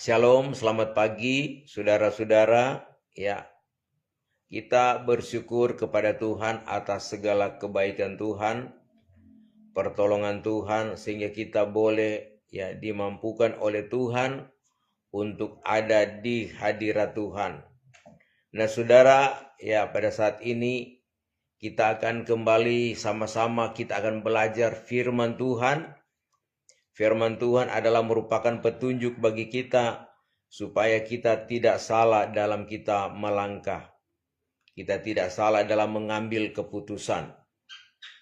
Shalom, selamat pagi saudara-saudara. Ya, kita bersyukur kepada Tuhan atas segala kebaikan Tuhan, pertolongan Tuhan sehingga kita boleh dimampukan oleh Tuhan untuk ada di hadirat Tuhan. Nah, saudara, pada saat ini kita akan kembali sama-sama kita akan belajar firman Tuhan. Firman Tuhan adalah merupakan petunjuk bagi kita supaya kita tidak salah dalam kita melangkah. Kita tidak salah dalam mengambil keputusan.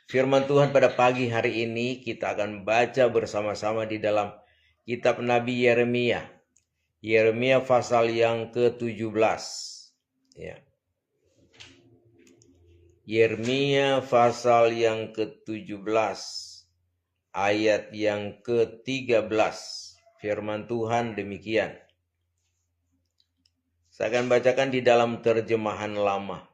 Firman Tuhan pada pagi hari ini kita akan baca bersama-sama di dalam kitab Nabi Yeremia. Yeremia pasal yang ke-17. Ya. Yeremia pasal yang ke-17. Ayat yang ke-13, firman Tuhan demikian. Saya akan bacakan di dalam terjemahan lama.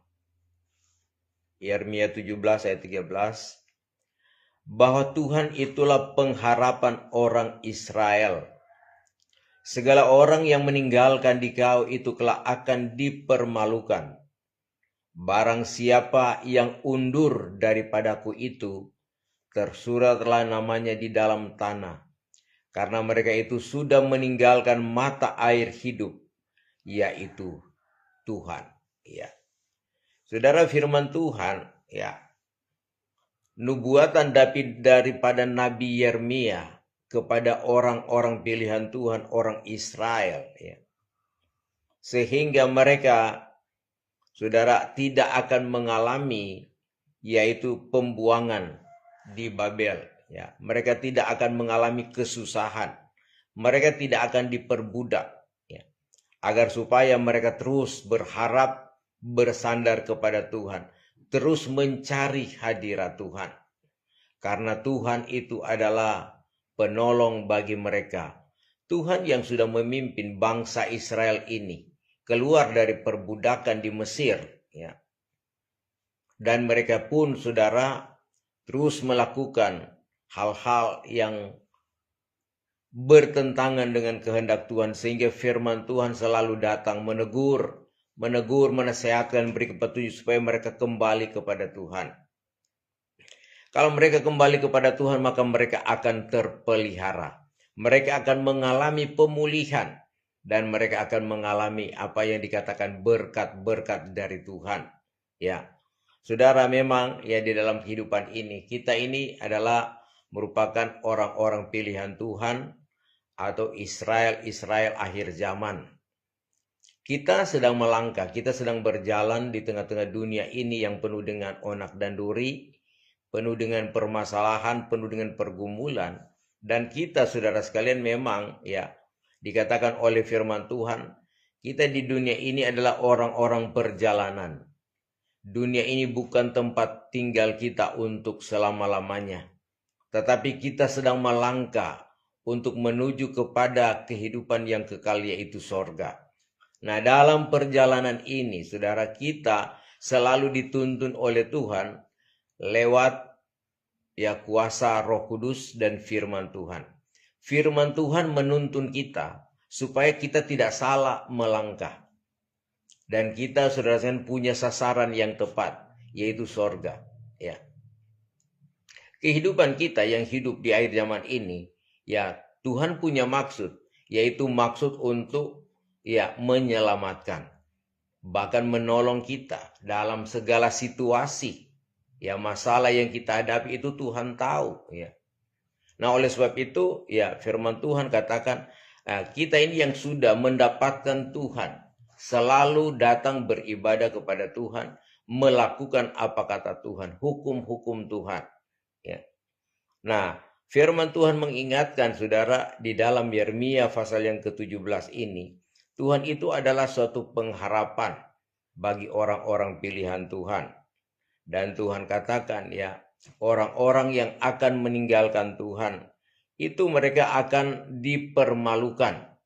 Yeremia 17 ayat 13. Bahwa Tuhan itulah pengharapan orang Israel. Segala orang yang meninggalkan dikau itu kelak akan dipermalukan. Barang siapa yang undur daripadaku itu, tersuratlah namanya di dalam tanah, karena mereka itu sudah meninggalkan mata air hidup, yaitu Tuhan. Ya, saudara, firman Tuhan, nubuatan daripada Nabi Yeremia kepada orang-orang pilihan Tuhan, orang Israel, sehingga mereka, saudara, tidak akan mengalami yaitu pembuangan di Babel. Mereka tidak akan mengalami kesusahan. Mereka tidak akan diperbudak. Agar supaya mereka terus berharap bersandar kepada Tuhan. Terus mencari hadirat Tuhan. Karena Tuhan itu adalah penolong bagi mereka. Tuhan yang sudah memimpin bangsa Israel ini keluar dari perbudakan di Mesir. Dan mereka pun, saudara, terus melakukan hal-hal yang bertentangan dengan kehendak Tuhan, sehingga firman Tuhan selalu datang menegur, menasehatkan, beri petunjuk supaya mereka kembali kepada Tuhan. Kalau mereka kembali kepada Tuhan, maka mereka akan terpelihara. Mereka akan mengalami pemulihan dan mereka akan mengalami apa yang dikatakan berkat-berkat dari Tuhan. Saudara, memang di dalam kehidupan ini, kita ini adalah merupakan orang-orang pilihan Tuhan atau Israel akhir zaman. Kita sedang melangkah, kita sedang berjalan di tengah-tengah dunia ini yang penuh dengan onak dan duri, penuh dengan permasalahan, penuh dengan pergumulan. Dan kita, saudara sekalian, memang dikatakan oleh firman Tuhan, kita di dunia ini adalah orang-orang perjalanan. Dunia ini bukan tempat tinggal kita untuk selama-lamanya. Tetapi kita sedang melangkah untuk menuju kepada kehidupan yang kekal, yaitu sorga. Nah, dalam perjalanan ini, saudara, kita selalu dituntun oleh Tuhan lewat kuasa Roh Kudus dan firman Tuhan. Firman Tuhan menuntun kita supaya kita tidak salah melangkah. Dan kita, saudara sekalian, punya sasaran yang tepat, yaitu sorga. Kehidupan kita yang hidup di akhir zaman ini, Tuhan punya maksud, yaitu maksud untuk menyelamatkan, bahkan menolong kita dalam segala situasi. Masalah yang kita hadapi itu Tuhan tahu. Nah, oleh sebab itu, firman Tuhan katakan, kita ini yang sudah mendapatkan Tuhan, selalu datang beribadah kepada Tuhan, melakukan apa kata Tuhan, hukum-hukum Tuhan. Nah, firman Tuhan mengingatkan, saudara, di dalam Yeremia pasal yang ke-17 ini, Tuhan itu adalah suatu pengharapan bagi orang-orang pilihan Tuhan. Dan Tuhan katakan, orang-orang yang akan meninggalkan Tuhan, itu mereka akan dipermalukan.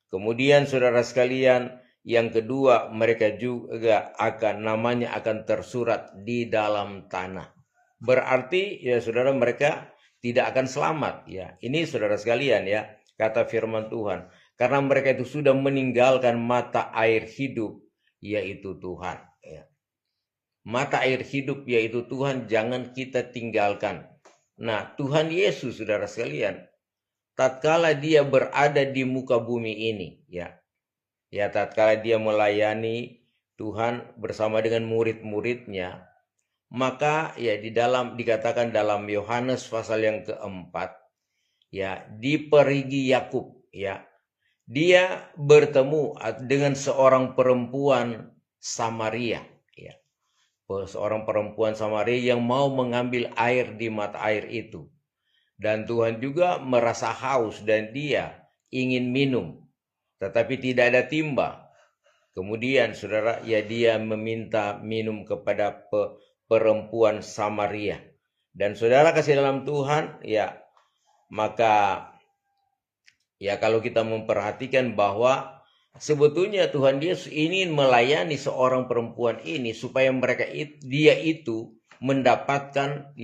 Kemudian, saudara sekalian, yang kedua, mereka juga namanya akan tersurat di dalam tanah. Berarti, saudara, mereka tidak akan selamat. Ini, saudara sekalian, kata firman Tuhan, Karena mereka itu sudah meninggalkan mata air hidup, yaitu Tuhan. Ya. Mata air hidup, yaitu Tuhan, jangan kita tinggalkan. Nah, Tuhan Yesus, saudara sekalian, tatkala dia berada di muka bumi ini, ya tatkala dia melayani Tuhan bersama dengan murid-muridnya, maka ya dikatakan dalam Yohanes pasal yang keempat, ya di perigi Yakub, ya dia bertemu dengan seorang perempuan Samaria, ya seorang perempuan Samaria yang mau mengambil air di mata air itu. Dan Tuhan juga merasa haus dan dia ingin minum, tetapi tidak ada timba. Kemudian saudara, ya dia meminta minum kepada perempuan Samaria. Dan saudara kasih dalam Tuhan, ya maka ya kalau kita memperhatikan bahwa sebetulnya Tuhan Yesus ingin melayani seorang perempuan ini supaya dia itu mendapatkan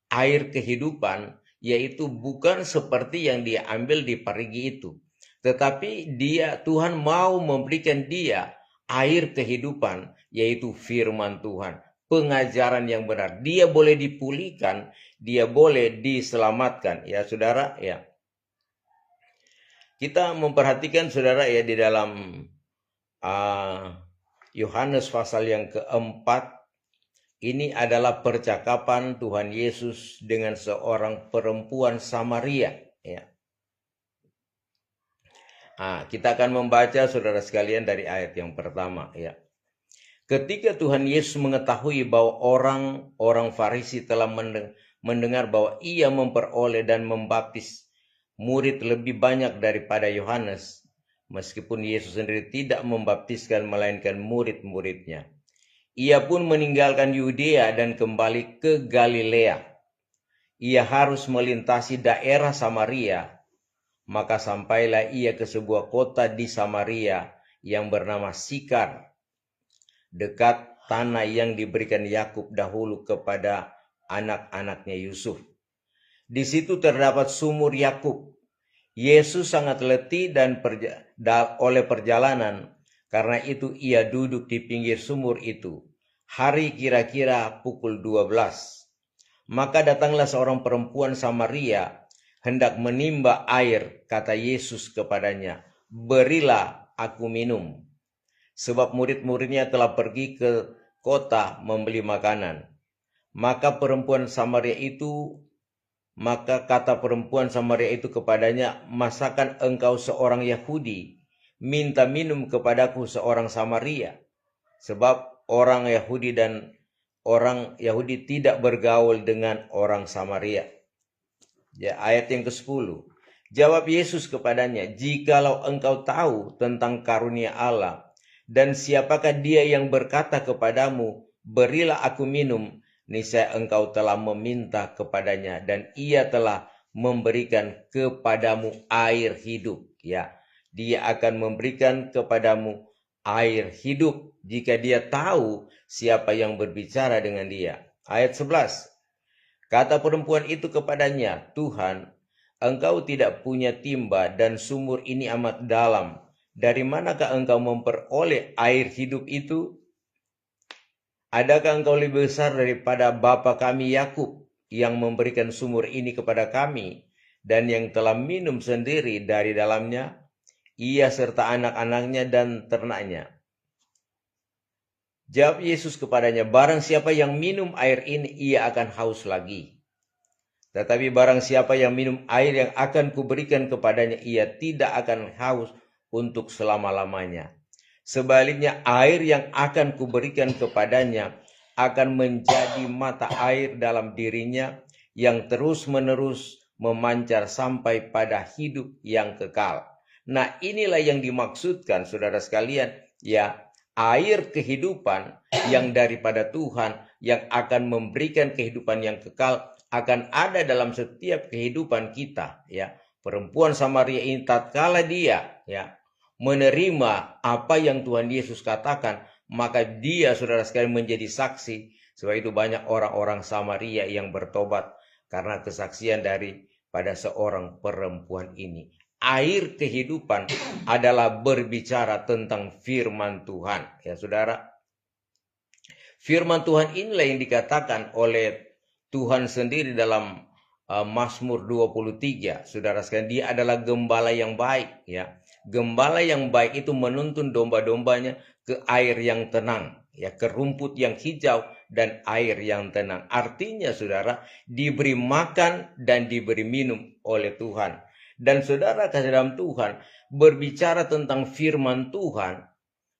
air kehidupan, yaitu bukan seperti yang dia ambil di parigi itu, tetapi Tuhan mau memberikan dia air kehidupan, yaitu firman Tuhan, pengajaran yang benar. Dia boleh dipulihkan, dia boleh diselamatkan, ya saudara, ya. Kita memperhatikan saudara ya di dalam Yohanes pasal yang keempat, ini adalah percakapan Tuhan Yesus dengan seorang perempuan Samaria. Ya. Kita akan membaca saudara sekalian dari ayat yang pertama. Ya. Ketika Tuhan Yesus mengetahui bahwa orang Farisi telah mendengar bahwa ia memperoleh dan membaptis murid lebih banyak daripada Yohanes, meskipun Yesus sendiri tidak membaptiskan melainkan murid-muridnya. Ia pun meninggalkan Yudea dan kembali ke Galilea. Ia harus melintasi daerah Samaria, maka sampailah ia ke sebuah kota di Samaria yang bernama Sikar, dekat tanah yang diberikan Yakub dahulu kepada anak-anaknya Yusuf. Di situ terdapat sumur Yakub. Yesus sangat letih dan oleh perjalanan, karena itu ia duduk di pinggir sumur itu. Hari kira-kira pukul 12. Maka datanglah seorang perempuan Samaria hendak menimba air. Kata Yesus kepadanya, "Berilah aku minum." Sebab murid-muridnya telah pergi ke kota membeli makanan. Maka kata perempuan Samaria itu kepadanya, "Masakan engkau seorang Yahudi minta minum kepadaku seorang Samaria?" Sebab orang Yahudi tidak bergaul dengan orang Samaria. Ya, ayat yang ke-10. Jawab Yesus kepadanya, "Jikalau engkau tahu tentang karunia Allah, dan siapakah dia yang berkata kepadamu, 'Berilah aku minum,' niscaya engkau telah meminta kepadanya, dan ia telah memberikan kepadamu air hidup." Ya, dia akan memberikan kepadamu air hidup jika dia tahu siapa yang berbicara dengan dia. Ayat 11. Kata perempuan itu kepadanya, "Tuhan, engkau tidak punya timba dan sumur ini amat dalam. Dari manakah engkau memperoleh air hidup itu? Adakah engkau lebih besar daripada bapa kami Yakub yang memberikan sumur ini kepada kami dan yang telah minum sendiri dari dalamnya, ia serta anak-anaknya dan ternaknya?" Jawab Yesus kepadanya, "Barang siapa yang minum air ini, ia akan haus lagi. Tetapi barang siapa yang minum air yang akan kuberikan kepadanya, ia tidak akan haus untuk selama-lamanya. Sebaliknya, air yang akan kuberikan kepadanya akan menjadi mata air dalam dirinya yang terus-menerus memancar sampai pada hidup yang kekal." Nah, inilah yang dimaksudkan saudara sekalian, ya, air kehidupan yang daripada Tuhan yang akan memberikan kehidupan yang kekal akan ada dalam setiap kehidupan kita, ya. Perempuan Samaria ini tatkala dia, ya, menerima apa yang Tuhan Yesus katakan, maka dia saudara sekalian menjadi saksi. Sebab itu banyak orang-orang Samaria yang bertobat karena kesaksian daripada seorang perempuan ini. air kehidupan adalah berbicara tentang firman Tuhan. Ya saudara, firman Tuhan inilah yang dikatakan oleh Tuhan sendiri dalam Mazmur 23. Saudara sekalian, dia adalah gembala yang baik. Ya, gembala yang baik itu menuntun domba-dombanya ke air yang tenang, ya, ke rumput yang hijau dan air yang tenang. Artinya saudara, diberi makan dan diberi minum oleh Tuhan. Dan saudara kasih dalam Tuhan, berbicara tentang firman Tuhan,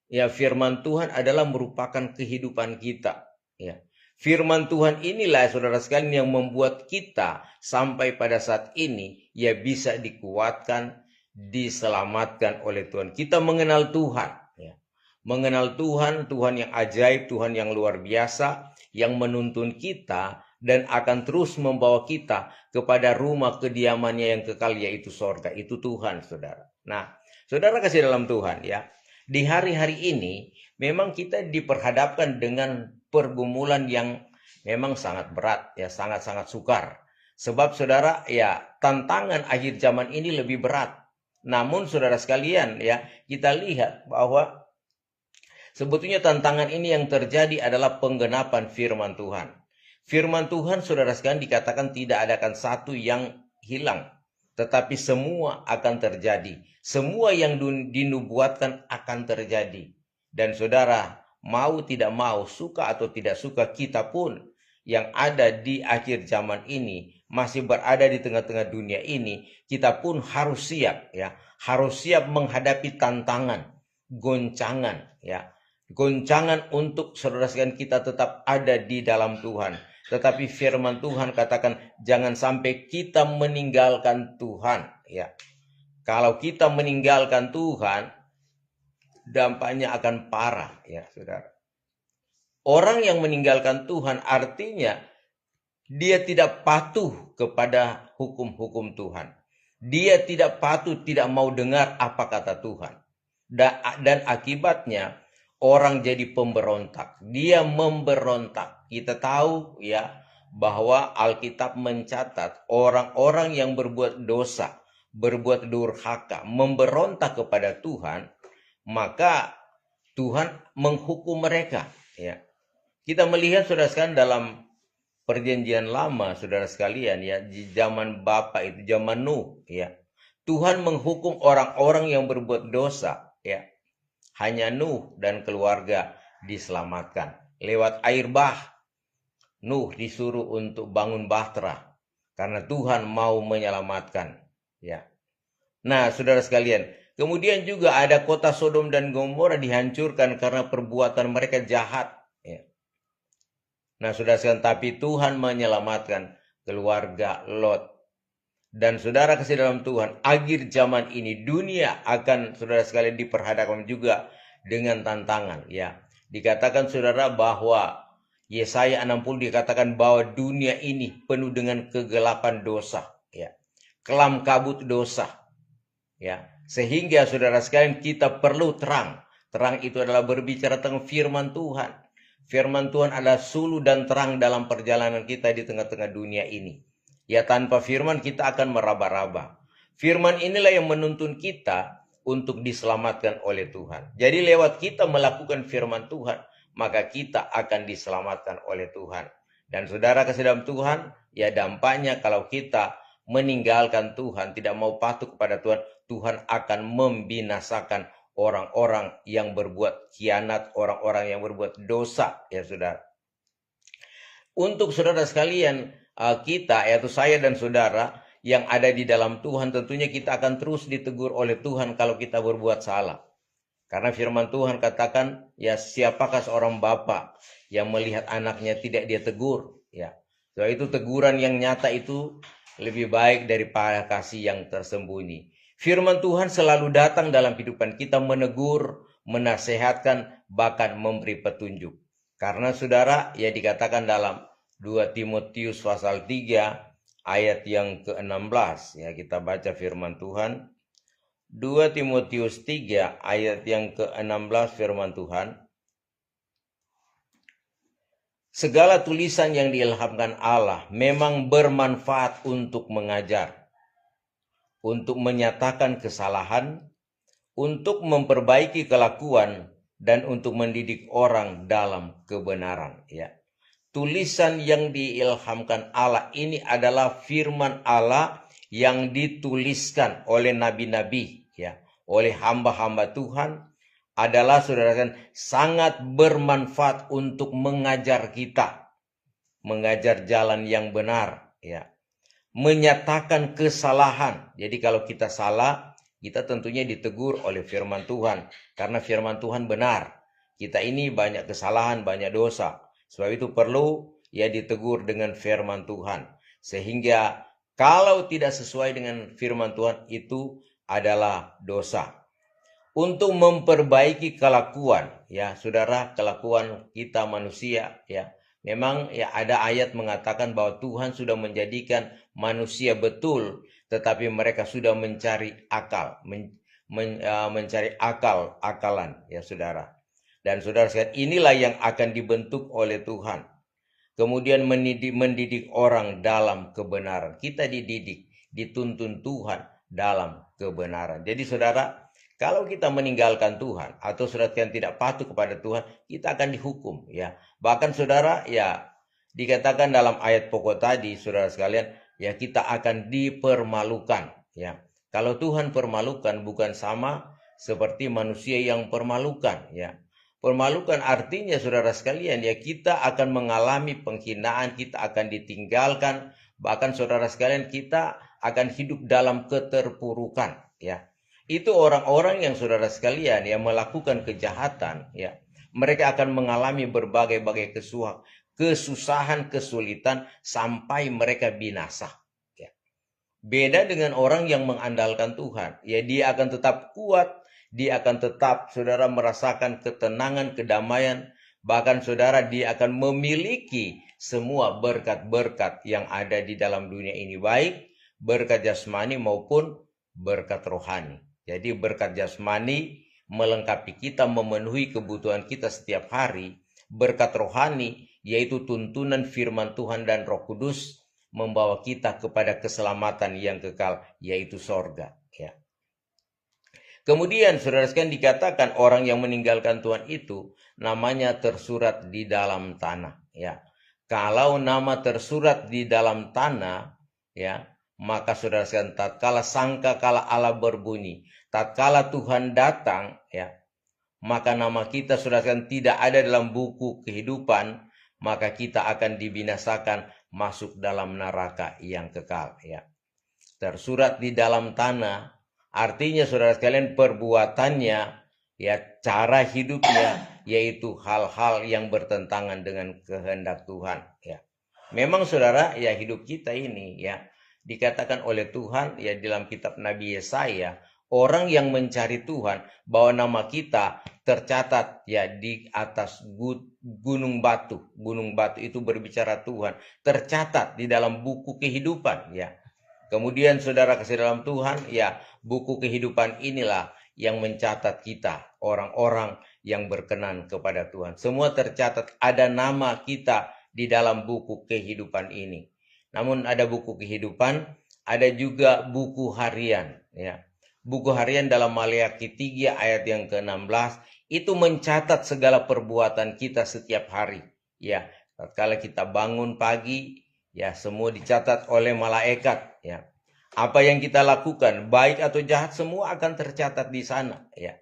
ya, firman Tuhan adalah merupakan kehidupan kita. Ya, firman Tuhan inilah saudara sekalian yang membuat kita sampai pada saat ini ya bisa dikuatkan, diselamatkan oleh Tuhan. Kita mengenal Tuhan, ya, mengenal Tuhan, Tuhan yang ajaib, Tuhan yang luar biasa, yang menuntun kita dan akan terus membawa kita kepada rumah kediamannya yang kekal, yaitu sorga. Itu Tuhan, saudara. Nah, saudara kasih dalam Tuhan, ya, di hari-hari ini memang kita diperhadapkan dengan pergumulan yang memang sangat berat, ya, sangat-sangat sukar. Sebab saudara, ya, tantangan akhir zaman ini lebih berat. Namun saudara sekalian, ya, kita lihat bahwa sebetulnya tantangan ini yang terjadi adalah penggenapan firman Tuhan. Firman Tuhan saudara sekalian dikatakan tidak adakan satu yang hilang, tetapi semua akan terjadi. Semua yang dinubuatkan akan terjadi. Dan saudara, mau tidak mau, suka atau tidak suka, kita pun yang ada di akhir zaman ini, masih berada di tengah-tengah dunia ini, kita pun harus siap, ya, harus siap menghadapi tantangan, goncangan, ya, goncangan untuk saudara sekalian kita tetap ada di dalam Tuhan. Tetapi firman Tuhan katakan jangan sampai kita meninggalkan Tuhan, ya. Kalau kita meninggalkan Tuhan, dampaknya akan parah, ya, saudara. Orang yang meninggalkan Tuhan artinya dia tidak patuh kepada hukum-hukum Tuhan. Dia tidak patuh, tidak mau dengar apa kata Tuhan. Dan akibatnya orang jadi pemberontak. Dia memberontak. Kita tahu, ya, bahwa Alkitab mencatat orang-orang yang berbuat dosa, berbuat durhaka, memberontak kepada Tuhan, maka Tuhan menghukum mereka, ya. Kita melihat saudara sekalian dalam perjanjian lama, saudara sekalian, ya, di zaman Bapa itu, zaman Nuh, ya. Tuhan menghukum orang-orang yang berbuat dosa, ya. Hanya Nuh dan keluarga diselamatkan lewat air bah. Nuh disuruh untuk bangun bahtera karena Tuhan mau menyelamatkan, ya. Nah, saudara sekalian, kemudian juga ada kota Sodom dan Gomora dihancurkan karena perbuatan mereka jahat, ya. Nah, saudara sekalian, tapi Tuhan menyelamatkan keluarga Lot. Dan saudara kasih dalam Tuhan, akhir zaman ini dunia akan saudara sekalian diperhadapkan juga dengan tantangan, ya. Dikatakan saudara bahwa Yesaya 60 dikatakan bahwa dunia ini penuh dengan kegelapan dosa, ya. Kelam kabut dosa, ya. Sehingga saudara sekalian kita perlu terang. Terang itu adalah berbicara tentang firman Tuhan. Firman Tuhan adalah suluh dan terang dalam perjalanan kita di tengah-tengah dunia ini. Ya, tanpa firman kita akan meraba-raba. Firman inilah yang menuntun kita untuk diselamatkan oleh Tuhan. Jadi lewat kita melakukan firman Tuhan, maka kita akan diselamatkan oleh Tuhan. Dan saudara kasih dalam Tuhan, ya, dampaknya kalau kita meninggalkan Tuhan, tidak mau patuh kepada Tuhan, Tuhan akan membinasakan orang-orang yang berbuat khianat, orang-orang yang berbuat dosa, ya saudara. Untuk saudara sekalian, kita, yaitu saya dan saudara yang ada di dalam Tuhan, tentunya kita akan terus ditegur oleh Tuhan kalau kita berbuat salah. Karena firman Tuhan katakan, ya, siapakah seorang bapa yang melihat anaknya tidak dia tegur, ya. So, itu teguran yang nyata itu lebih baik daripada kasih yang tersembunyi. Firman Tuhan selalu datang dalam kehidupan kita, menegur, menasehatkan, bahkan memberi petunjuk. Karena saudara, ya, dikatakan dalam 2 Timotius pasal 3 ayat yang ke-16, ya, kita baca firman Tuhan. 2 Timotius 3 ayat yang ke-16 firman Tuhan. Segala tulisan yang diilhamkan Allah memang bermanfaat untuk mengajar, untuk menyatakan kesalahan, untuk memperbaiki kelakuan, dan untuk mendidik orang dalam kebenaran. Ya. Tulisan yang diilhamkan Allah ini adalah firman Allah yang dituliskan oleh nabi-nabi, ya, oleh hamba-hamba Tuhan, adalah saudara sangat bermanfaat untuk mengajar kita, mengajar jalan yang benar, ya, menyatakan kesalahan. Jadi kalau kita salah, kita tentunya ditegur oleh firman Tuhan, karena firman Tuhan benar. Kita ini banyak kesalahan, banyak dosa. Sebab itu perlu ya ditegur dengan firman Tuhan. Sehingga kalau tidak sesuai dengan firman Tuhan itu adalah dosa. Untuk memperbaiki kelakuan, ya saudara, kelakuan kita manusia, ya. Memang ya ada ayat mengatakan bahwa Tuhan sudah menjadikan manusia betul, tetapi mereka sudah mencari akal, mencari akalan, ya saudara. Dan saudara sekalian, inilah yang akan dibentuk oleh Tuhan. Kemudian mendidik orang dalam kebenaran. Kita dididik, dituntun Tuhan dalam kebenaran. Jadi saudara, kalau kita meninggalkan Tuhan atau saudara yang tidak patuh kepada Tuhan, kita akan dihukum, ya. Bahkan saudara, ya dikatakan dalam ayat pokok tadi, saudara sekalian, ya kita akan dipermalukan, ya. Kalau Tuhan permalukan bukan sama seperti manusia yang permalukan, ya. Permalukan artinya saudara sekalian, ya kita akan mengalami penghinaan, kita akan ditinggalkan, bahkan saudara sekalian kita akan hidup dalam keterpurukan, ya. Itu orang-orang yang saudara sekalian yang melakukan kejahatan, ya. Mereka akan mengalami berbagai-bagai kesusahan, kesulitan sampai mereka binasa. Ya. Beda dengan orang yang mengandalkan Tuhan, ya dia akan tetap kuat, dia akan tetap saudara merasakan ketenangan, kedamaian, bahkan saudara dia akan memiliki semua berkat-berkat yang ada di dalam dunia ini, baik berkat jasmani maupun berkat rohani. Jadi berkat jasmani melengkapi kita, memenuhi kebutuhan kita setiap hari. Berkat rohani yaitu tuntunan firman Tuhan dan Roh Kudus membawa kita kepada keselamatan yang kekal, yaitu sorga. Ya. Kemudian saudara sekalian dikatakan orang yang meninggalkan Tuhan itu namanya tersurat di dalam tanah. Ya. Kalau nama tersurat di dalam tanah, ya, maka saudara sekalian tatkala sangkakala Allah berbunyi, tatkala Tuhan datang, ya, maka nama kita saudara sekalian tidak ada dalam buku kehidupan, maka kita akan dibinasakan masuk dalam neraka yang kekal, ya. Tersurat di dalam tanah artinya saudara sekalian perbuatannya, ya, cara hidupnya yaitu hal-hal yang bertentangan dengan kehendak Tuhan, ya. Memang saudara, ya hidup kita ini, ya, dikatakan oleh Tuhan, ya dalam kitab Nabi Yesaya, orang yang mencari Tuhan bahwa nama kita tercatat, ya, di atas gunung batu. Gunung batu itu berbicara Tuhan, tercatat di dalam buku kehidupan, ya. Kemudian saudara kasih dalam Tuhan, ya buku kehidupan inilah yang mencatat kita, orang-orang yang berkenan kepada Tuhan. Semua tercatat, ada nama kita di dalam buku kehidupan ini. Namun ada buku kehidupan, ada juga buku harian, ya. Buku harian dalam Maleakhi 3 ayat yang ke-16 itu mencatat segala perbuatan kita setiap hari, ya. Tatkala kita bangun pagi, ya semua dicatat oleh malaikat, ya. Apa yang kita lakukan, baik atau jahat, semua akan tercatat di sana, ya.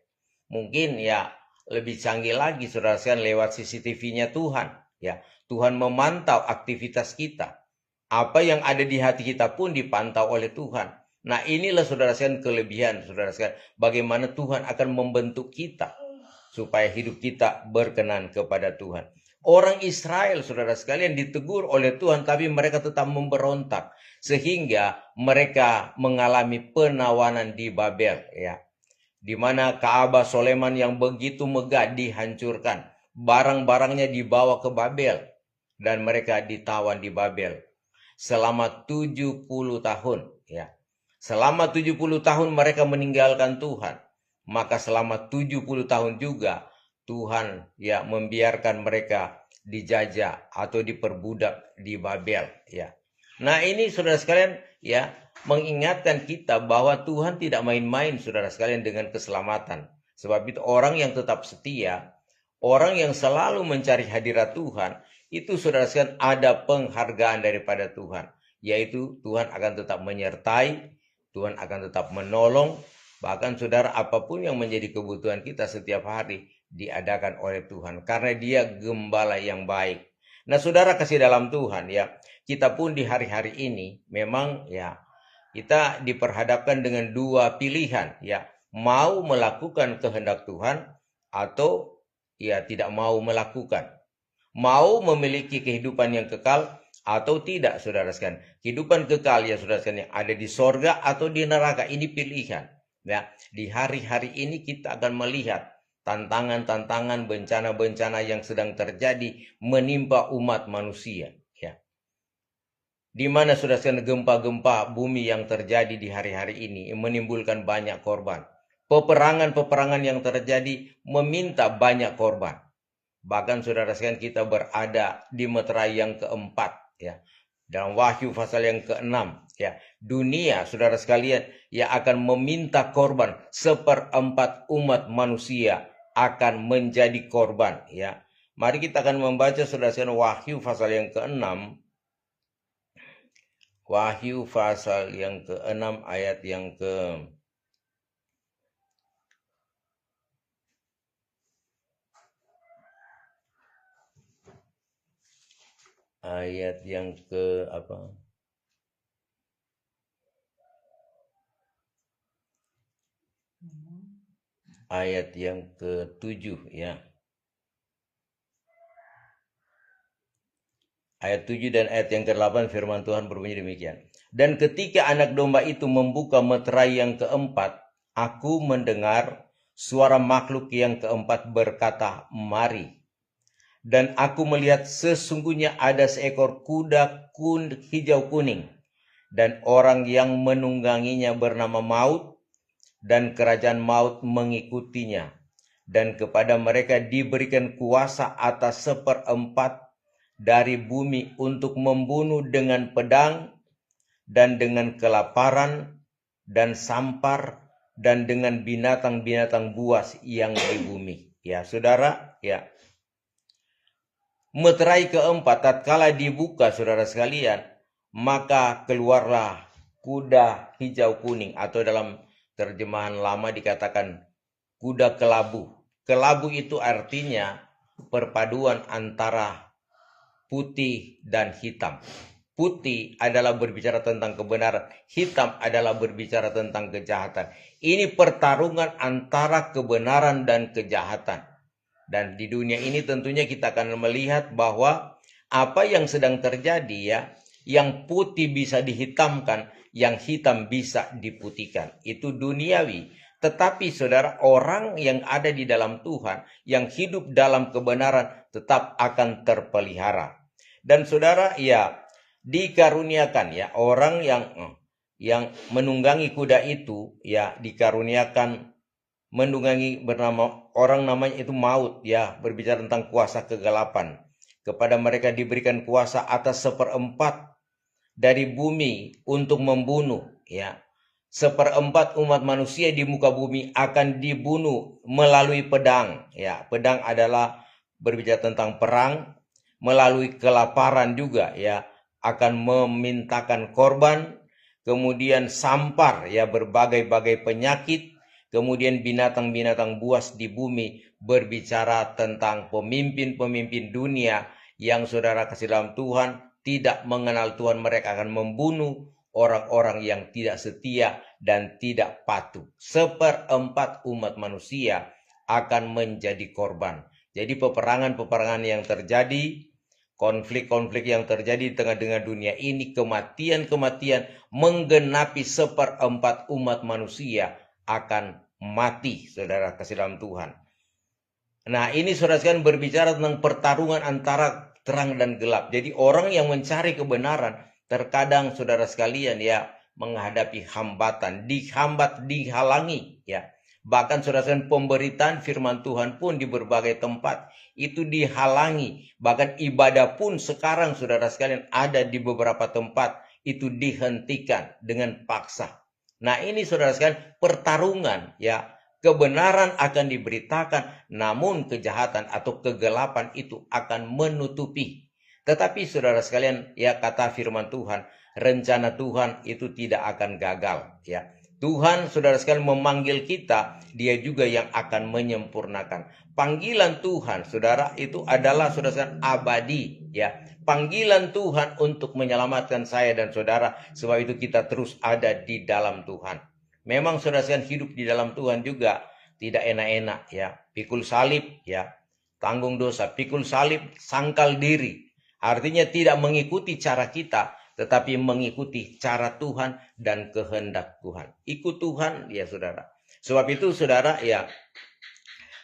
Mungkin ya lebih canggih lagi saudara sekalian lewat CCTV-nya Tuhan, ya. Tuhan memantau aktivitas kita. Apa yang ada di hati kita pun dipantau oleh Tuhan. Nah, inilah saudara sekalian kelebihan saudara sekalian bagaimana Tuhan akan membentuk kita supaya hidup kita berkenan kepada Tuhan. Orang Israel saudara sekalian ditegur oleh Tuhan, tapi mereka tetap memberontak sehingga mereka mengalami penawanan di Babel, ya. Di mana Ka'bah Soleman yang begitu megah dihancurkan, barang-barangnya dibawa ke Babel dan mereka ditawan di Babel selama 70 tahun, ya. Selama 70 tahun mereka meninggalkan Tuhan. Maka selama 70 tahun juga Tuhan, ya, membiarkan mereka dijajah atau diperbudak di Babel, ya. Nah, ini saudara sekalian, ya, mengingatkan kita bahwa Tuhan tidak main-main, saudara sekalian, dengan keselamatan. Sebab itu orang yang tetap setia, orang yang selalu mencari hadirat Tuhan, itu saudara sekalian ada penghargaan daripada Tuhan. Yaitu Tuhan akan tetap menyertai, Tuhan akan tetap menolong, bahkan saudara apapun yang menjadi kebutuhan kita setiap hari diadakan oleh Tuhan. Karena dia gembala yang baik. Nah saudara kasih dalam Tuhan ya, kita pun di hari-hari ini memang ya, kita diperhadapkan dengan dua pilihan ya, mau melakukan kehendak Tuhan atau ya tidak mau melakukan. Mau memiliki kehidupan yang kekal atau tidak, saudara sekalian. Kehidupan kekal ya saudara sekalian, yang ada di sorga atau di neraka, ini pilihan. Ya, di hari-hari ini kita akan melihat tantangan-tantangan, bencana-bencana yang sedang terjadi menimpa umat manusia. Di mana sudah gempa-gempa bumi yang terjadi di hari-hari ini menimbulkan banyak korban. Peperangan-peperangan yang terjadi meminta banyak korban. Bahkan saudara sekalian kita berada di meterai yang keempat ya. Dalam Wahyu pasal yang ke-6 ya. Dunia saudara sekalian yang akan meminta korban, 1/4 umat manusia akan menjadi korban ya. Mari kita akan membaca saudara sekalian Wahyu pasal yang ke-6. Wahyu pasal yang ke-6 ayat yang ke apa? Ayat yang ke-7 ya. Ayat 7 dan ayat yang ke-8 firman Tuhan berbunyi demikian. Dan ketika anak domba itu membuka meterai yang keempat, aku mendengar suara makhluk yang keempat berkata, "Mari." Dan aku melihat sesungguhnya ada seekor kuda hijau kuning, dan orang yang menungganginya bernama Maut, dan kerajaan maut mengikutinya. Dan kepada mereka diberikan kuasa atas 1/4 dari bumi untuk membunuh dengan pedang dan dengan kelaparan dan sampar dan dengan binatang-binatang buas yang di bumi. Ya, saudara, ya. Meterai keempat tatkala dibuka saudara sekalian, maka keluarlah kuda hijau kuning, atau dalam terjemahan lama dikatakan kuda kelabu. Kelabu itu artinya perpaduan antara putih dan hitam. Putih adalah berbicara tentang kebenaran, hitam adalah berbicara tentang kejahatan. Ini pertarungan antara kebenaran dan kejahatan. Dan di dunia ini tentunya kita akan melihat bahwa apa yang sedang terjadi ya, yang putih bisa dihitamkan, yang hitam bisa diputihkan. Itu duniawi. Tetapi saudara, orang yang ada di dalam Tuhan, yang hidup dalam kebenaran, tetap akan terpelihara. Dan saudara, ya dikaruniakan ya, orang yang menunggangi kuda itu ya dikaruniakan menunggangi bernama orang namanya itu Maut ya, berbicara tentang kuasa kegelapan. Kepada mereka diberikan kuasa atas 1/4 dari bumi untuk membunuh ya. 1/4 umat manusia di muka bumi akan dibunuh melalui pedang ya. Pedang adalah berbicara tentang perang, melalui kelaparan juga ya, akan memintakan korban, kemudian sampar ya, berbagai-bagai penyakit, kemudian binatang-binatang buas di bumi, berbicara tentang pemimpin-pemimpin dunia yang saudara kasih dalam Tuhan tidak mengenal Tuhan. Mereka akan membunuh orang-orang yang tidak setia dan tidak patuh. 1/4 umat manusia akan menjadi korban. Jadi peperangan-peperangan yang terjadi, konflik-konflik yang terjadi di tengah-tengah dunia ini, kematian-kematian menggenapi 1/4 umat manusia akan mati, saudara kasih dalam Tuhan. Nah ini saudara sekalian berbicara tentang pertarungan antara terang dan gelap. Jadi orang yang mencari kebenaran terkadang saudara sekalian ya menghadapi hambatan, dihambat, dihalangi ya. Bahkan saudara sekalian pemberitaan firman Tuhan pun di berbagai tempat itu dihalangi. Bahkan ibadah pun sekarang saudara sekalian ada di beberapa tempat itu dihentikan dengan paksa. Nah, ini saudara sekalian pertarungan, ya. Kebenaran akan diberitakan, namun kejahatan atau kegelapan itu akan menutupi. Tetapi saudara sekalian, ya, kata firman Tuhan, rencana Tuhan itu tidak akan gagal, ya. Tuhan, saudara sekalian, memanggil kita, dia juga yang akan menyempurnakan. Panggilan Tuhan, saudara, itu adalah, saudara sekalian, abadi, ya. Panggilan Tuhan untuk menyelamatkan saya dan saudara, sebab itu kita terus ada di dalam Tuhan. Memang saudara sekalian, hidup di dalam Tuhan juga tidak enak-enak, ya. Pikul salib, ya. Tanggung dosa, pikul salib, sangkal diri. Artinya tidak mengikuti cara kita, tetapi mengikuti cara Tuhan dan kehendak Tuhan. Ikut Tuhan, ya saudara. Sebab itu saudara, ya,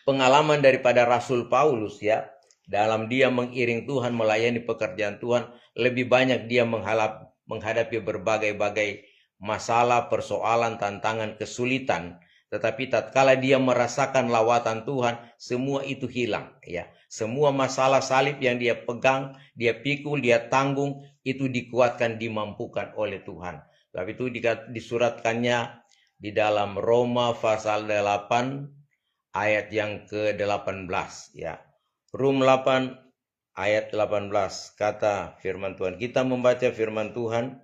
pengalaman daripada Rasul Paulus, ya, dalam dia mengiring Tuhan, melayani pekerjaan Tuhan, lebih banyak dia menghadapi berbagai-bagai masalah, persoalan, tantangan, kesulitan. Tetapi tatkala dia merasakan lawatan Tuhan, semua itu hilang, ya. Semua masalah salib yang dia pegang, dia pikul, dia tanggung, itu dikuatkan, dimampukan oleh Tuhan. Sebab itu disuratkannya di dalam Roma pasal 8 ayat yang ke-18, ya. Rum 8 ayat 18, kata firman Tuhan. Kita membaca firman Tuhan.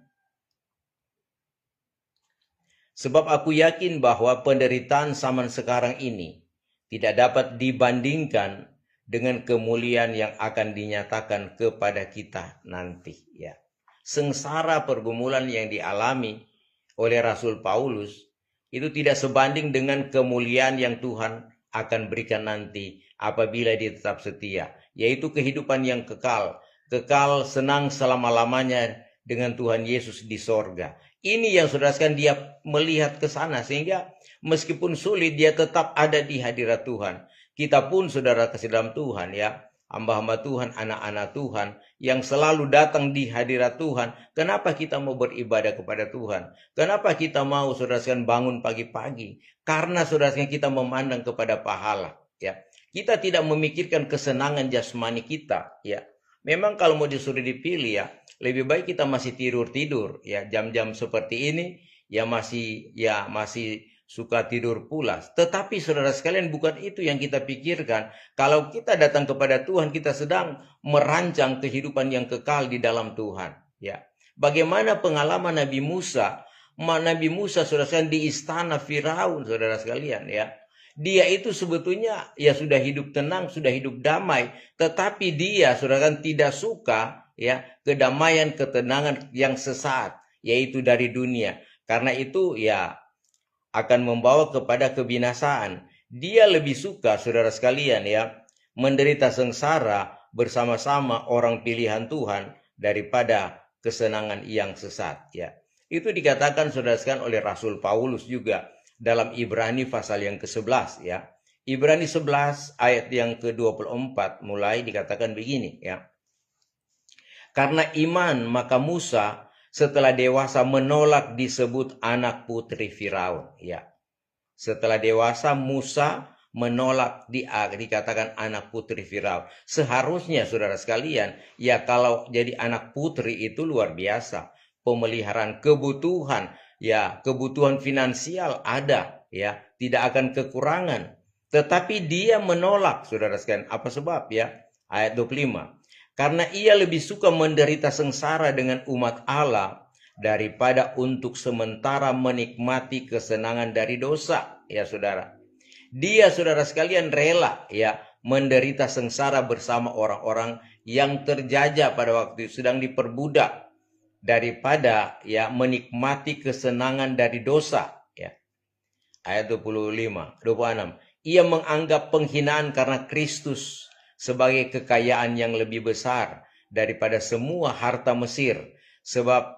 Sebab aku yakin bahwa penderitaan zaman sekarang ini tidak dapat dibandingkan dengan kemuliaan yang akan dinyatakan kepada kita nanti, ya. Sengsara pergumulan yang dialami oleh Rasul Paulus itu tidak sebanding dengan kemuliaan yang Tuhan akan berikan nanti apabila dia tetap setia, yaitu kehidupan yang kekal senang selama-lamanya dengan Tuhan Yesus di sorga. Ini yang saudara sekalian, dia melihat ke sana, sehingga meskipun sulit dia tetap ada di hadirat Tuhan. Kita pun saudara kasih dalam Tuhan, ya, hamba-hamba Tuhan, anak-anak Tuhan yang selalu datang di hadirat Tuhan. Kenapa kita mau beribadah kepada Tuhan? Kenapa kita mau saudara sekalian bangun pagi-pagi? Karena saudara sekalian kita memandang kepada pahala, ya. Kita tidak memikirkan kesenangan jasmani kita, ya. Memang kalau mau disuruh dipilih, ya, lebih baik kita masih tidur-tidur, ya, jam-jam seperti ini, ya masih suka tidur pulas. Tetapi saudara sekalian, bukan itu yang kita pikirkan. Kalau kita datang kepada Tuhan, kita sedang merancang kehidupan yang kekal di dalam Tuhan, ya. Bagaimana pengalaman Nabi Musa? Nabi Musa, saudara sekalian, di istana Firaun, saudara sekalian, ya. Dia itu sebetulnya ya sudah hidup tenang, sudah hidup damai, tetapi dia saudara kan tidak suka, ya, kedamaian, ketenangan yang sesaat, yaitu dari dunia. Karena itu ya akan membawa kepada kebinasaan. Dia lebih suka, saudara sekalian, ya, menderita sengsara bersama-sama orang pilihan Tuhan daripada kesenangan yang sesat, ya. Itu dikatakan saudara sekalian oleh Rasul Paulus juga dalam Ibrani pasal yang ke-11, ya. Ibrani 11 ayat yang ke-24 mulai dikatakan begini, ya. Karena iman maka Musa setelah dewasa menolak disebut anak putri Firaun, ya. Setelah dewasa Musa menolak dikatakan anak putri Firaun. Seharusnya saudara sekalian, ya, kalau jadi anak putri itu luar biasa. Pemeliharaan kebutuhan, ya, kebutuhan finansial ada, ya, tidak akan kekurangan. Tetapi dia menolak, saudara sekalian. Apa sebab, ya? Ayat 25. Karena ia lebih suka menderita sengsara dengan umat Allah daripada untuk sementara menikmati kesenangan dari dosa, ya saudara. Dia, saudara sekalian, rela, ya, menderita sengsara bersama orang-orang yang terjajah pada waktu itu, sedang diperbudak, daripada ya menikmati kesenangan dari dosa, ya. Ayat 26. Ia menganggap penghinaan karena Kristus sebagai kekayaan yang lebih besar daripada semua harta Mesir, sebab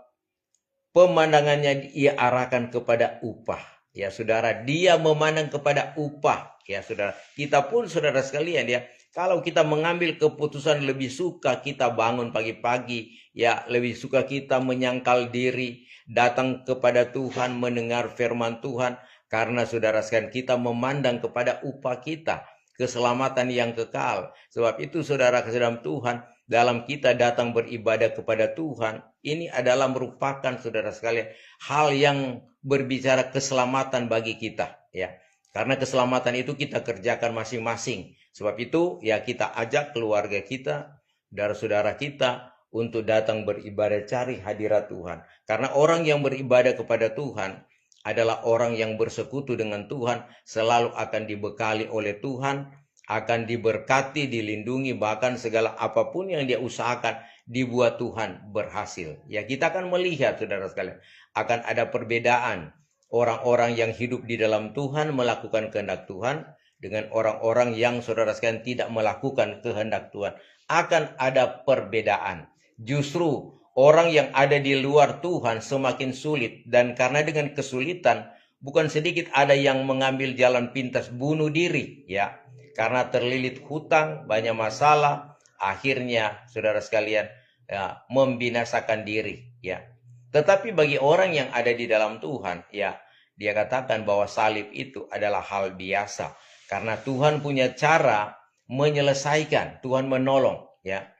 pemandangannya ia arahkan kepada upah, ya saudara. Dia memandang kepada upah, ya saudara. Kita pun saudara sekalian, ya, kalau kita mengambil keputusan lebih suka kita bangun pagi-pagi, ya, lebih suka kita menyangkal diri, datang kepada Tuhan, mendengar firman Tuhan, karena saudara sekalian kita memandang kepada upah kita, keselamatan yang kekal. Sebab itu saudara kasih dalam Tuhan, dalam kita datang beribadah kepada Tuhan, ini adalah merupakan, saudara sekalian, hal yang berbicara keselamatan bagi kita, ya. Karena keselamatan itu kita kerjakan masing-masing. Sebab itu ya kita ajak keluarga kita, saudara-saudara kita untuk datang beribadah, cari hadirat Tuhan. Karena orang yang beribadah kepada Tuhan adalah orang yang bersekutu dengan Tuhan, selalu akan dibekali oleh Tuhan, akan diberkati, dilindungi, bahkan segala apapun yang dia usahakan dibuat Tuhan berhasil. Ya, kita akan melihat, saudara sekalian, akan ada perbedaan orang-orang yang hidup di dalam Tuhan melakukan kehendak Tuhan dengan orang-orang yang, saudara sekalian, tidak melakukan kehendak Tuhan. Akan ada perbedaan. Justru orang yang ada di luar Tuhan semakin sulit, dan karena dengan kesulitan bukan sedikit ada yang mengambil jalan pintas bunuh diri, ya, karena terlilit hutang, banyak masalah, akhirnya saudara sekalian ya, membinasakan diri, ya. Tetapi bagi orang yang ada di dalam Tuhan, ya, dia katakan bahwa salib itu adalah hal biasa karena Tuhan punya cara menyelesaikan, Tuhan menolong, ya.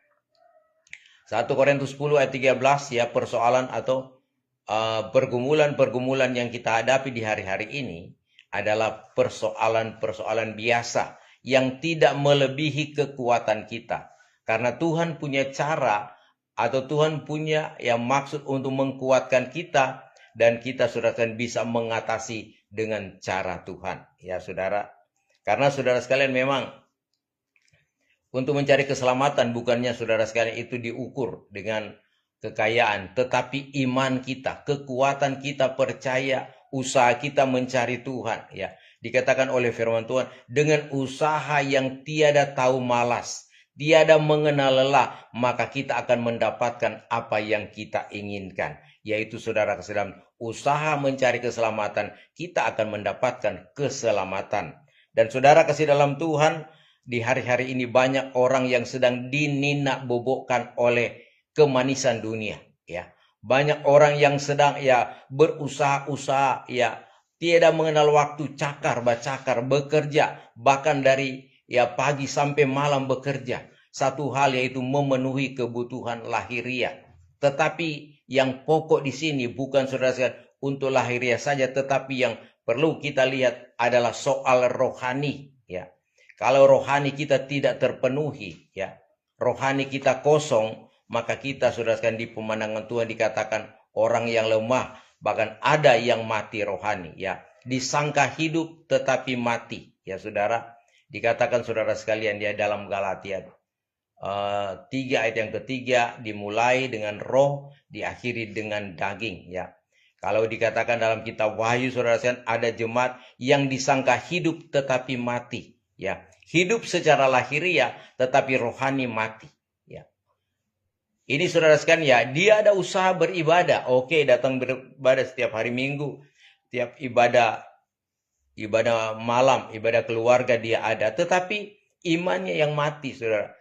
1 Korintus 10 ayat 13, ya, persoalan atau pergumulan-pergumulan yang kita hadapi di hari-hari ini adalah persoalan-persoalan biasa yang tidak melebihi kekuatan kita. Karena Tuhan punya cara atau Tuhan punya yang maksud untuk mengkuatkan kita, dan kita saudara bisa mengatasi dengan cara Tuhan, ya saudara. Karena saudara sekalian memang untuk mencari keselamatan bukannya saudara sekalian itu diukur dengan kekayaan, tetapi iman kita, kekuatan kita percaya, usaha kita mencari Tuhan, ya. Dikatakan oleh firman Tuhan, dengan usaha yang tiada tahu malas, tiada mengenal lelah, maka kita akan mendapatkan apa yang kita inginkan, yaitu saudara sekalian, usaha mencari keselamatan, kita akan mendapatkan keselamatan. Dan saudara kasih dalam Tuhan, di hari-hari ini banyak orang yang sedang dininak bobokkan oleh kemanisan dunia, ya. Banyak orang yang sedang ya berusaha-usaha, ya, tiada mengenal waktu, cakar bacakar, bekerja bahkan dari ya pagi sampai malam bekerja. Satu hal yaitu memenuhi kebutuhan lahiriah. Tetapi yang pokok di sini bukan saudara untuk lahiriah saja, tetapi yang perlu kita lihat adalah soal rohani, ya. Kalau rohani kita tidak terpenuhi, ya, rohani kita kosong, maka kita saudara sekalian di pemandangan Tuhan dikatakan orang yang lemah, bahkan ada yang mati rohani, ya. Disangka hidup tetapi mati, ya saudara. Dikatakan saudara sekalian dia dalam Galatia 3 ayat yang ketiga, dimulai dengan roh, diakhiri dengan daging, ya. Kalau dikatakan dalam kitab Wahyu saudara sekalian ada jemaat yang disangka hidup tetapi mati, ya. Hidup secara lahiriah tetapi rohani mati, ya. Ini saudara sekalian, ya, dia ada usaha beribadah, oke, datang beribadah setiap hari Minggu, tiap ibadah malam, ibadah keluarga dia ada, tetapi imannya yang mati, saudara.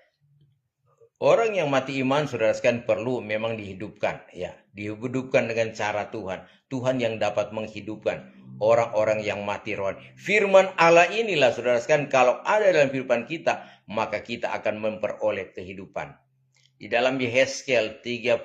Orang yang mati iman, saudara sekalian, perlu memang dihidupkan, ya, dihidupkan dengan cara Tuhan. Tuhan yang dapat menghidupkan orang-orang yang mati rohani. Firman Allah inilah, saudara sekalian, kalau ada dalam kehidupan kita, maka kita akan memperoleh kehidupan. Di dalam Yehezkiel 37,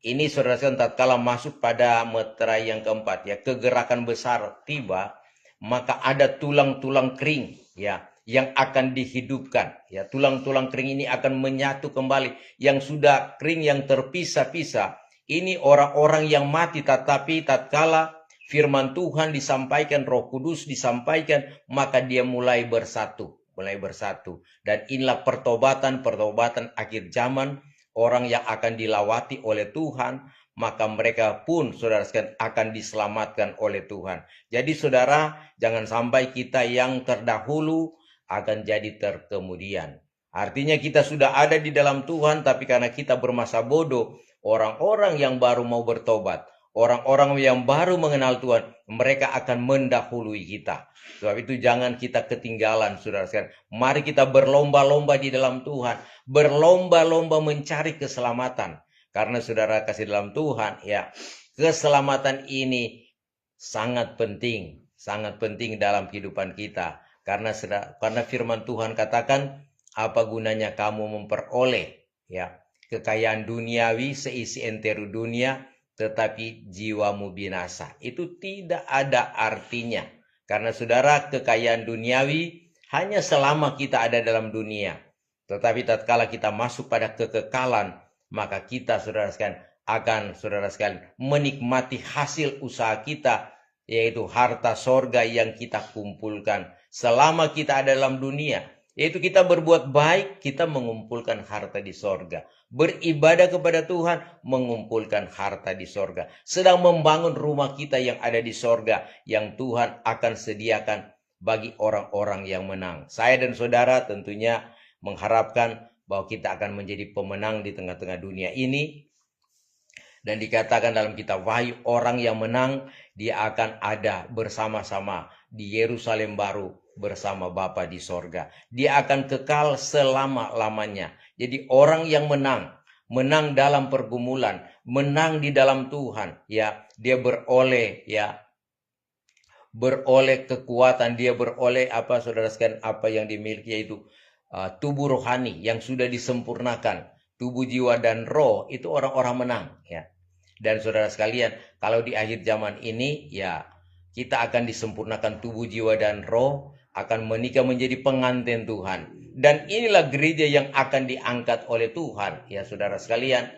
ini saudara sekalian, tatkala masuk pada meterai yang keempat, ya, kegerakan besar tiba, maka ada tulang-tulang kering, ya, yang akan dihidupkan, ya. Tulang-tulang kering ini akan menyatu kembali, yang sudah kering, yang terpisah-pisah. Ini orang-orang yang mati, tetapi tatkala firman Tuhan disampaikan, Roh Kudus disampaikan, maka dia mulai bersatu. Dan inilah pertobatan akhir zaman, orang yang akan dilawati oleh Tuhan, maka mereka pun saudara sekalian akan diselamatkan oleh Tuhan. Jadi saudara, jangan sampai kita yang terdahulu akan jadi terkemudian. Artinya kita sudah ada di dalam Tuhan, tapi karena kita bermasa bodoh, orang-orang yang baru mau bertobat, orang-orang yang baru mengenal Tuhan, mereka akan mendahului kita. Sebab itu jangan kita ketinggalan, saudara sekalian. Mari kita berlomba-lomba di dalam Tuhan, berlomba-lomba mencari keselamatan. Karena saudara kasih dalam Tuhan, ya, keselamatan ini sangat penting dalam kehidupan kita. Karena firman Tuhan katakan, apa gunanya kamu memperoleh, ya, kekayaan duniawi seisi enteru dunia, tetapi jiwamu binasa. Itu tidak ada artinya. Karena saudara, kekayaan duniawi hanya selama kita ada dalam dunia. Tetapi tatkala kita masuk pada kekekalan, maka kita, saudara sekalian, akan, saudara sekalian, menikmati hasil usaha kita, yaitu harta sorga yang kita kumpulkan selama kita ada dalam dunia. Yaitu kita berbuat baik, kita mengumpulkan harta di sorga. Beribadah kepada Tuhan, mengumpulkan harta di sorga. Sedang membangun rumah kita yang ada di sorga, yang Tuhan akan sediakan bagi orang-orang yang menang. Saya dan saudara tentunya mengharapkan bahwa kita akan menjadi pemenang di tengah-tengah dunia ini. Dan dikatakan dalam kitab Wahyu, orang yang menang, dia akan ada bersama-sama di Yerusalem baru bersama Bapa di sorga. Dia akan kekal selama-lamanya. Jadi orang yang menang dalam pergumulan, menang di dalam Tuhan, ya, dia beroleh kekuatan, dia beroleh apa, saudara sekalian, apa yang dimiliki, yaitu tubuh rohani yang sudah disempurnakan. Tubuh, jiwa, dan roh itu orang-orang menang, ya. Dan saudara sekalian, kalau di akhir zaman ini, ya, kita akan disempurnakan tubuh, jiwa, dan roh, akan menikah menjadi pengantin Tuhan. Dan inilah gereja yang akan diangkat oleh Tuhan, ya saudara sekalian,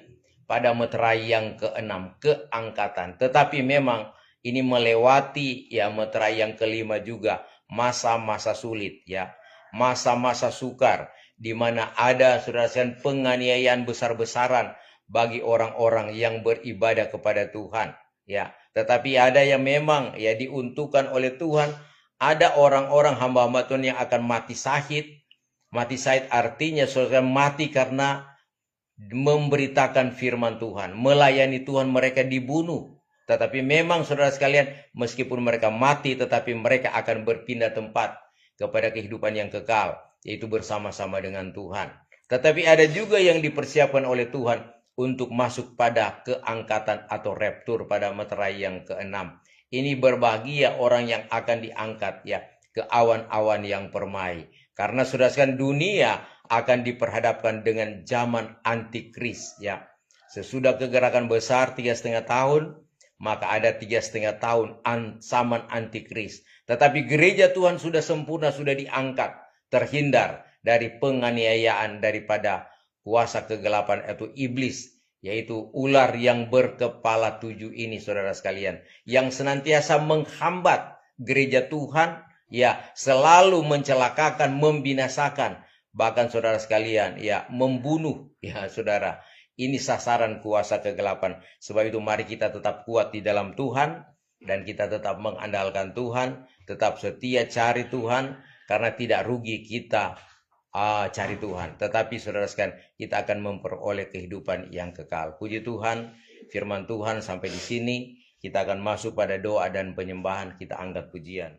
pada meterai yang ke-6, keangkatan. Tetapi memang ini melewati, ya, meterai yang ke-5 juga, masa-masa sulit, ya, masa-masa sukar, di mana ada, saudara sekalian, penganiayaan besar-besaran bagi orang-orang yang beribadah kepada Tuhan, ya. Tetapi ada yang memang, ya, diuntukkan oleh Tuhan. Ada orang-orang hamba-hamba Tuhan yang akan mati syahid. Mati syahid artinya, saudara, mati karena memberitakan firman Tuhan, melayani Tuhan. Mereka dibunuh. Tetapi memang, saudara sekalian, meskipun mereka mati, tetapi mereka akan berpindah tempat kepada kehidupan yang kekal, yaitu bersama-sama dengan Tuhan. Tetapi ada juga yang dipersiapkan oleh Tuhan untuk masuk pada keangkatan atau raptur pada meterai yang ke-6. Ini berbahagia orang yang akan diangkat, ya, ke awan-awan yang permai. Karena sudah sekarang dunia akan diperhadapkan dengan zaman antikris, ya. Sesudah kegerakan besar 3,5 tahun, maka ada 3,5 tahun zaman antikris. Tetapi gereja Tuhan sudah sempurna, sudah diangkat, terhindar dari penganiayaan daripada kuasa kegelapan atau iblis, yaitu ular yang berkepala 7 ini, saudara sekalian, yang senantiasa menghambat gereja Tuhan, ya, selalu mencelakakan, membinasakan, bahkan saudara sekalian, ya, membunuh, ya saudara. Ini sasaran kuasa kegelapan. Sebab itu mari kita tetap kuat di dalam Tuhan, dan kita tetap mengandalkan Tuhan, tetap setia cari Tuhan, karena tidak rugi kita cari Tuhan. Tetapi saudara sekalian, kita akan memperoleh kehidupan yang kekal. Puji Tuhan, firman Tuhan sampai di sini. Kita akan masuk pada doa dan penyembahan. Kita angkat pujian.